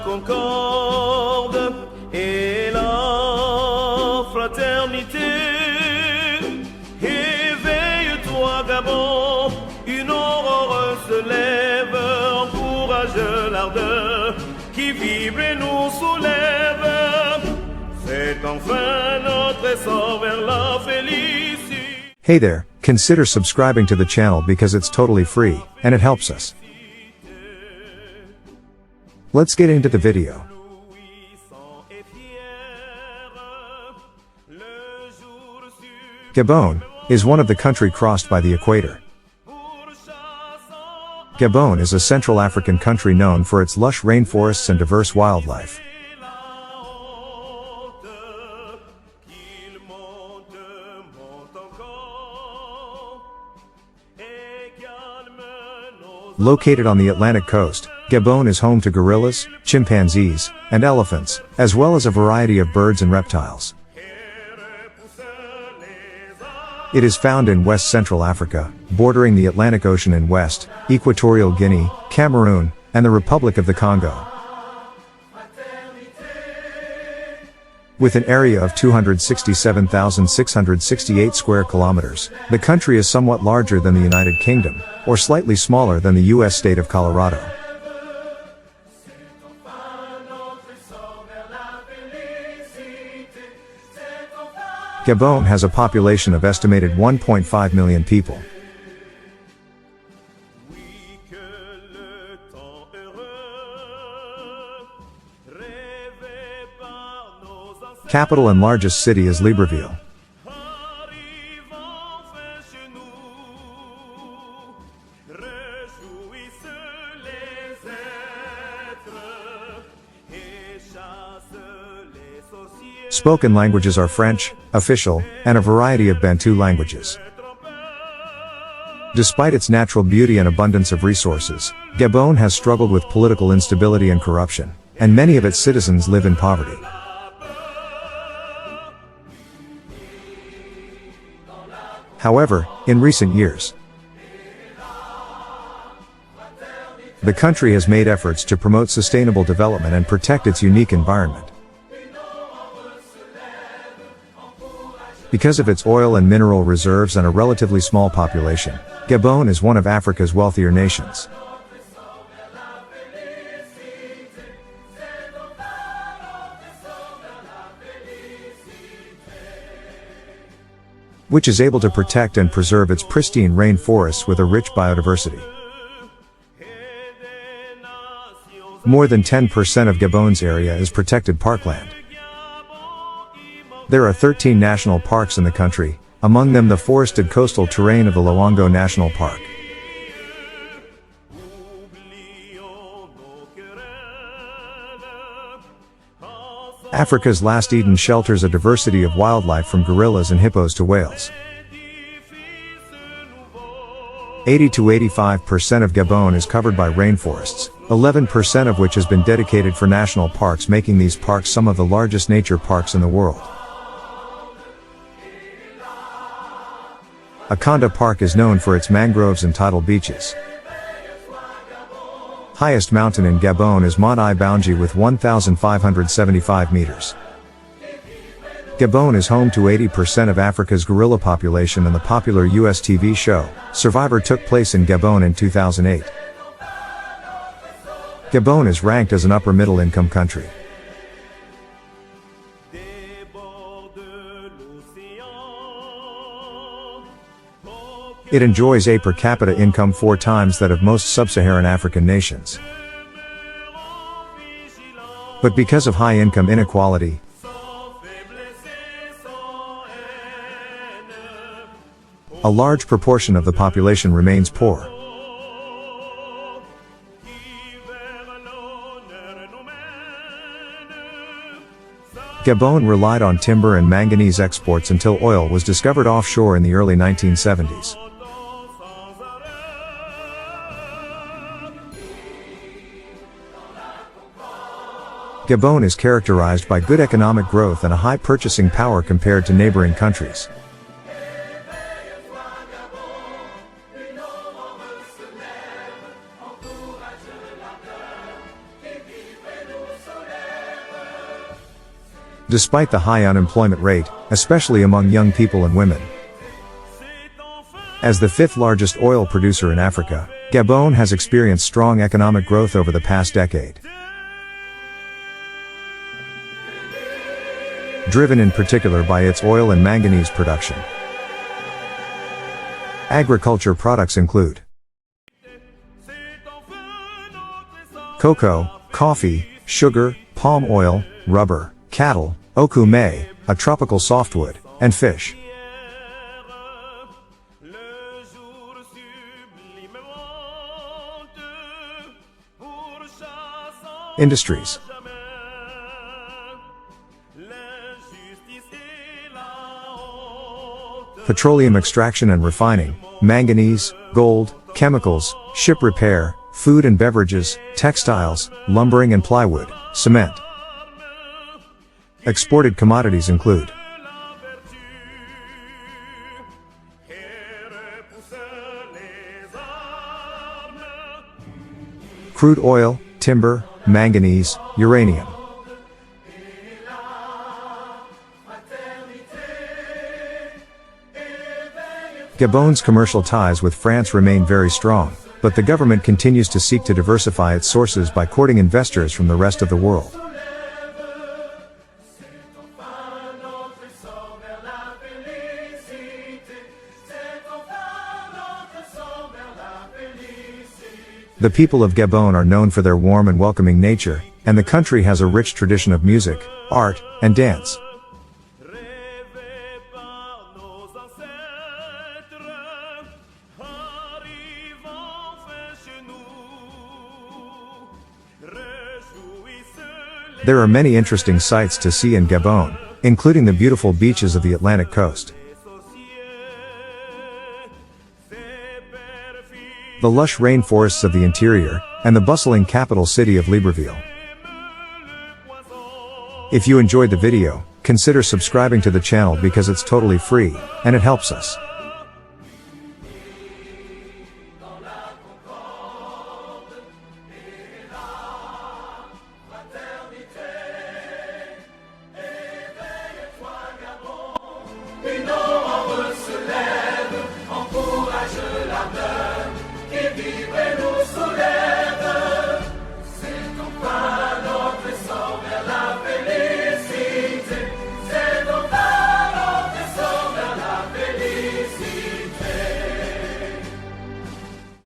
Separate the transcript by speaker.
Speaker 1: concorde et la fraternité. Éveille-toi, Gabon, une aurore se lève, encourage l'ardeur qui vibre et nous soulève. C'est enfin notre essor vers la félicité.
Speaker 2: Hey there, consider subscribing to the channel because it's totally free, and it helps us. Let's get into the video. Gabon is one of the country crossed by the equator. Gabon is a Central African country known for its lush rainforests and diverse wildlife. Located on the Atlantic coast, Gabon is home to gorillas, chimpanzees, and elephants, as well as a variety of birds and reptiles. It is found in West Central Africa, bordering the Atlantic Ocean in west, Equatorial Guinea, Cameroon, and the Republic of the Congo. With an area of 267,668 square kilometers, the country is somewhat larger than the United Kingdom, or slightly smaller than the U.S. state of Colorado. Gabon has a population of estimated 1.5 million people. Capital and largest city is Libreville. Spoken languages are French, official, and a variety of Bantu languages. Despite its natural beauty and abundance of resources, Gabon has struggled with political instability and corruption, and many of its citizens live in poverty. However, in recent years, the country has made efforts to promote sustainable development and protect its unique environment. Because of its oil and mineral reserves and a relatively small population, Gabon is one of Africa's wealthier nations. Which is able to protect and preserve its pristine rainforests with a rich biodiversity. More than 10% of Gabon's area is protected parkland. There are 13 national parks in the country, among them the forested coastal terrain of the Luango National Park. Africa's last Eden shelters a diversity of wildlife from gorillas and hippos to whales. 80 to 85% of Gabon is covered by rainforests, 11% of which has been dedicated for national parks, making these parks some of the largest nature parks in the world. Akanda Park is known for its mangroves and tidal beaches. Highest mountain in Gabon is Mont Ibangi with 1,575 meters. Gabon is home to 80% of Africa's gorilla population, and the popular US TV show, Survivor, took place in Gabon in 2008. Gabon is ranked as an upper middle income country. It enjoys a per capita income 4 times that of most sub-Saharan African nations. But because of high income inequality, a large proportion of the population remains poor. Gabon relied on timber and manganese exports until oil was discovered offshore in the early 1970s. Gabon is characterized by good economic growth and a high purchasing power compared to neighboring countries. despite the high unemployment rate, especially among young people and women. As the fifth largest oil producer in Africa, Gabon has experienced strong economic growth over the past decade. Driven in particular by its oil and manganese production. Agriculture products include cocoa, coffee, sugar, palm oil, rubber, cattle, okume, a tropical softwood, and fish. Industries. Petroleum extraction and refining, manganese, gold, chemicals, ship repair, food and beverages, textiles, lumbering and plywood, cement. Exported commodities include crude oil, timber, manganese, uranium. Gabon's commercial ties with France remain very strong, but the government continues to seek to diversify its sources by courting investors from the rest of the world. The people of Gabon are known for their warm and welcoming nature, and the country has a rich tradition of music, art, and dance. There are many interesting sights to see in Gabon, including the beautiful beaches of the Atlantic coast, the lush rainforests of the interior, and the bustling capital city of Libreville. If you enjoyed the video, consider subscribing to the channel because it's totally free, and it helps us.
Speaker 1: Une ombre se lève, encourage l'ardeur, qui vibre et nous soulève. C'est enfin notre essor vers la félicité. C'est enfin notre essor vers la félicité.